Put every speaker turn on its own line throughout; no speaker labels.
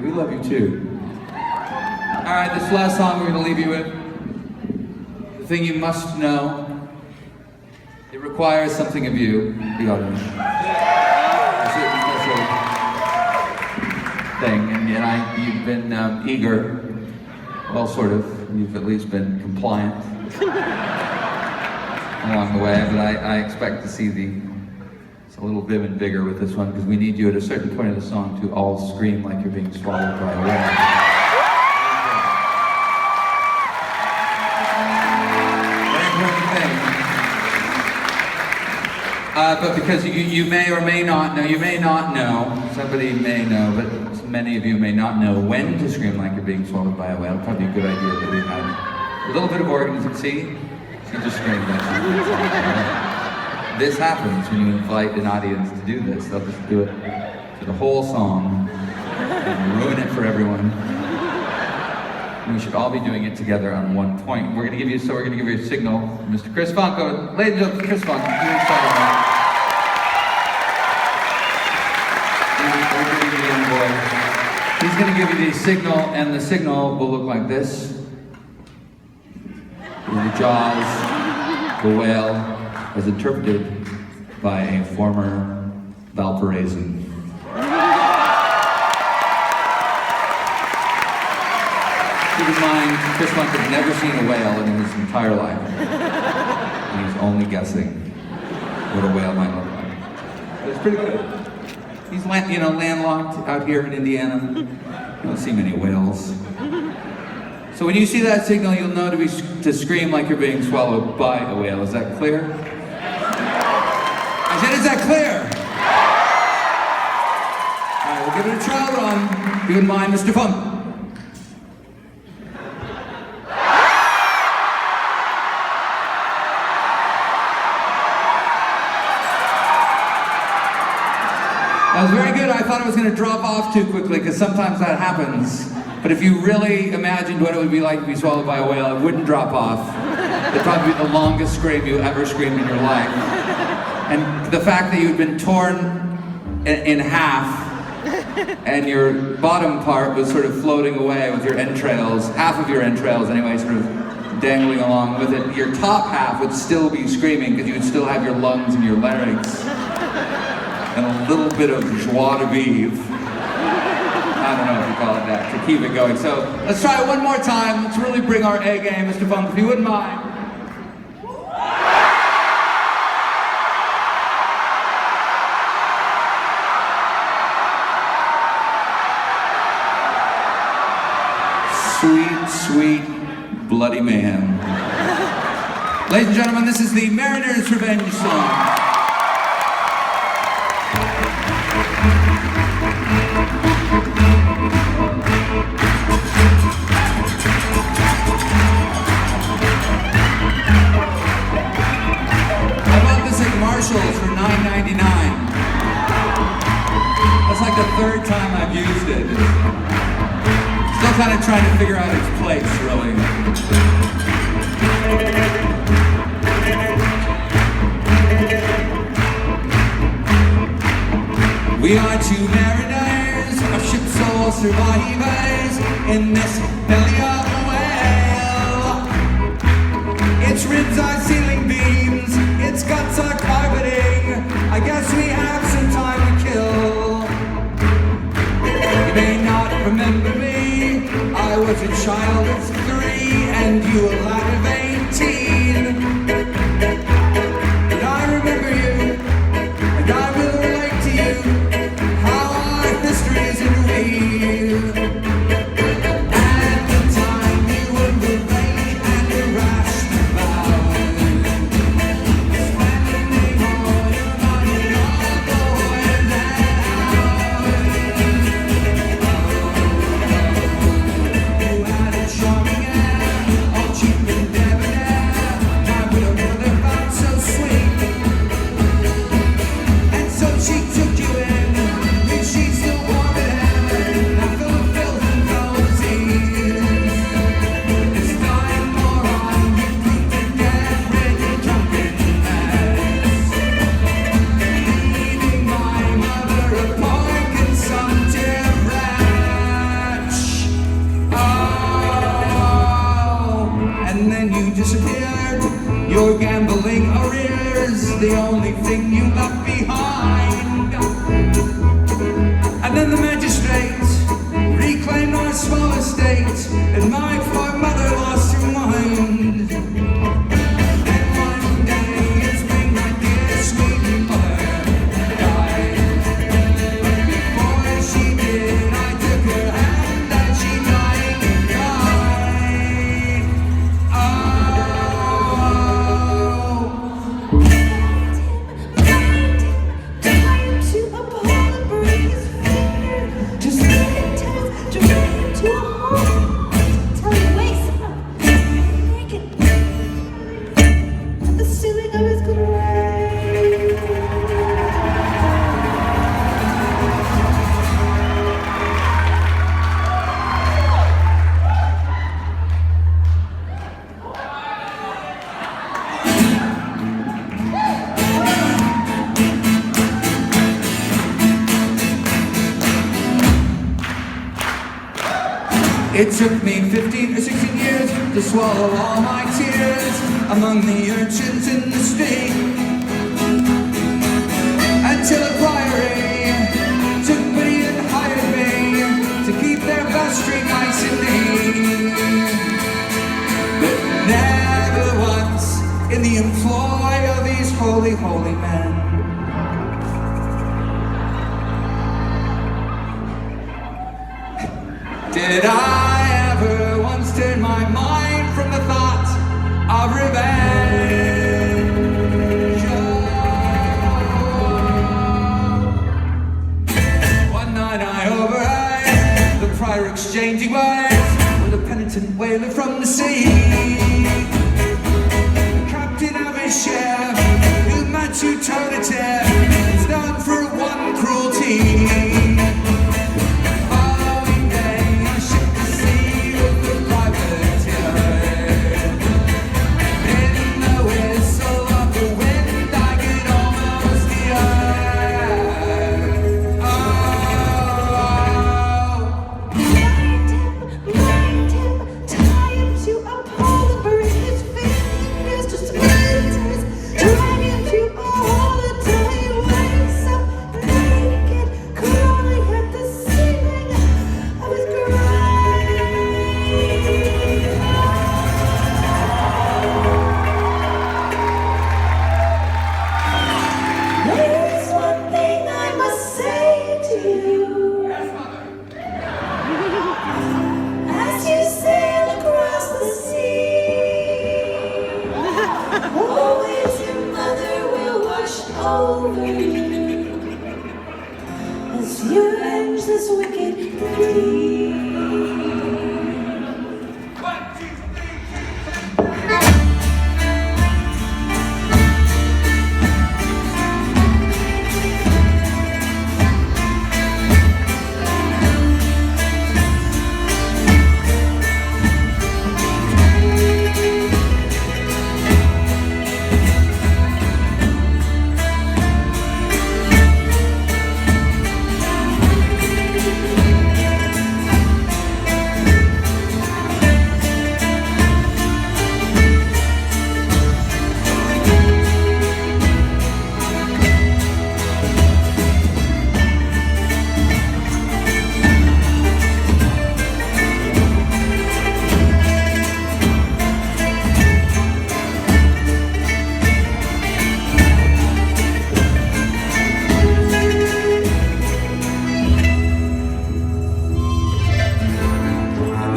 We love you too. All right, this last song we're going to leave you with. The thing you must know. It requires something of you, the audience. It's a special thing, and you've been eager. Well, sort of. You've at least been compliant along the way, but I expect to see a little vim and vigor with this one, because we need you at a certain point of the song to all scream like you're being swallowed by a whale. But because you may or may not know, somebody may know, but many of you may not know when to scream like you're being swallowed by a whale. Probably a good idea that we have a little bit of organ. See? She just screamed like she's being swallowed by a whale. This happens when you invite an audience to do this. They'll just do it for the whole song and ruin it for everyone. And we should all be doing it together on one point. We're going to give you a signal, Mr. Chris Funk. Ladies and gentlemen, Chris Funk. He's going to give you the signal, and the signal will look like this. The Jaws, the whale, as interpreted by a former Valparaisan. Keep in mind, Chris Funk has never seen a whale in his entire life. And he's only guessing what a whale might look like. But it's pretty good. He's landlocked out here in Indiana. You don't see many whales. So when you see that signal, you'll know to scream like you're being swallowed by a whale. Is that clear? I said, is that clear? All right, we'll give it a trial run. If you wouldn't mind, Mr. Funk. That was very good. I thought it was going to drop off too quickly, because sometimes that happens. But if you really imagined what it would be like to be swallowed by a whale, it wouldn't drop off. It'd probably be the longest scream you ever screamed in your life. And the fact that you'd been torn in half, and your bottom part was sort of floating away with your entrails, half of your entrails anyway, sort of dangling along with it. Your top half would still be screaming, because you would still have your lungs and your larynx. And a little bit of joie de vivre. I don't know if you call it that, to keep it going. So let's try it one more time. Let's really bring our A game, Mr. Funk, if you wouldn't mind. Sweet, sweet, bloody mayhem. Ladies and gentlemen, this is the Mariner's Revenge song. Marshalls for $9.99. That's like the third time I've used it. Still kind of trying to figure out its place, really. We are two mariners, a ship's sole survivors in this belly of a whale. Its ribs are ceiling beams, its guts are carpeting. I guess we have some time to kill. You may not remember me. I was a child of 3 and you a lad of 18. But I remember you, and I will relate to you how our histories interweave. At the time you were the vague and irrational about. Charming and all cheap and state, and my poor mother lost her mind. And one day it's when my dear sweet mother died. But before she did, I took her hand and she died. It took me 15 or 16 years to swallow all my tears among the urchins in the street, until a priory took pity and hired me to keep their vestry nice and neat. But never once in the employ of these holy, holy men did I ever once turn my mind from the thought of revenge? One night I overheard the prior exchanging words with a penitent whaler from the sea, captain of his ship, who met you toe-to-toe, is known for one cruelty.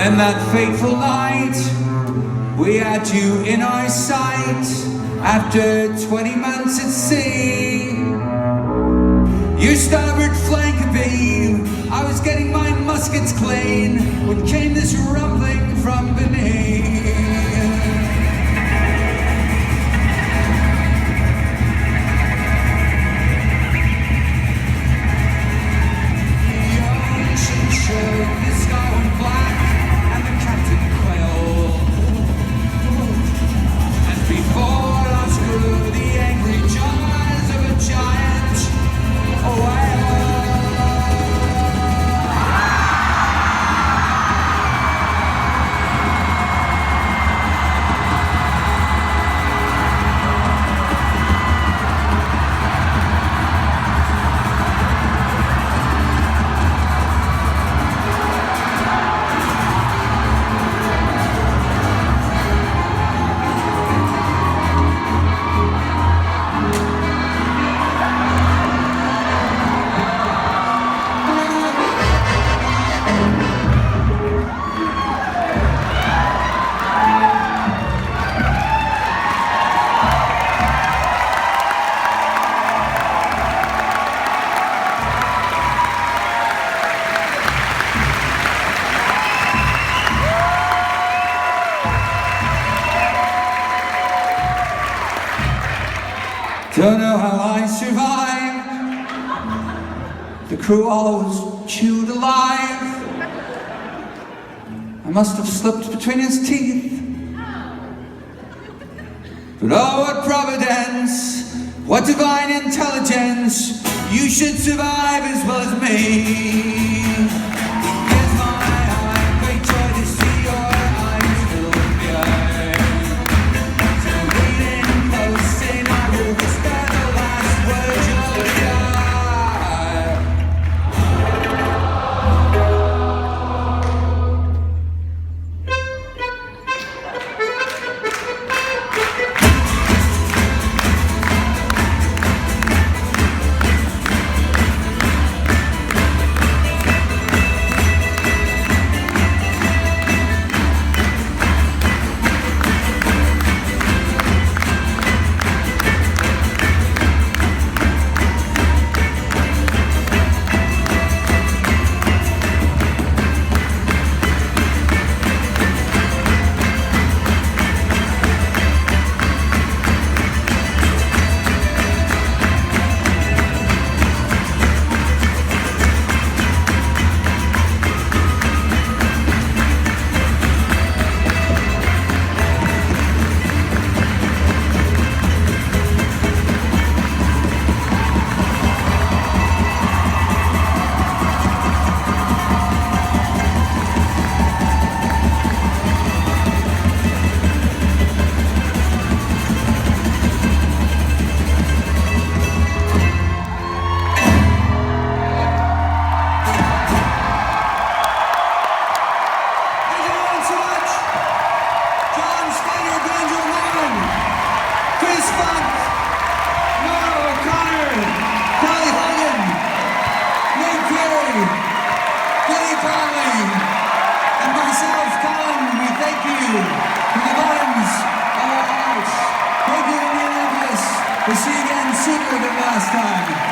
And that fateful night, we had you in our sight. After 20 months at sea, your starboard flank abeam, I was getting my muskets clean when came this rumbling from beneath. Don't know how I survived. The crew all was chewed alive. I must have slipped between his teeth. But oh, what providence, what divine intelligence, you should survive as well as me. Here's my eye, great joy to see your eyes fill with beer. So lean in close and I will whisper the last words you'll hear. We'll see you again sooner than last time.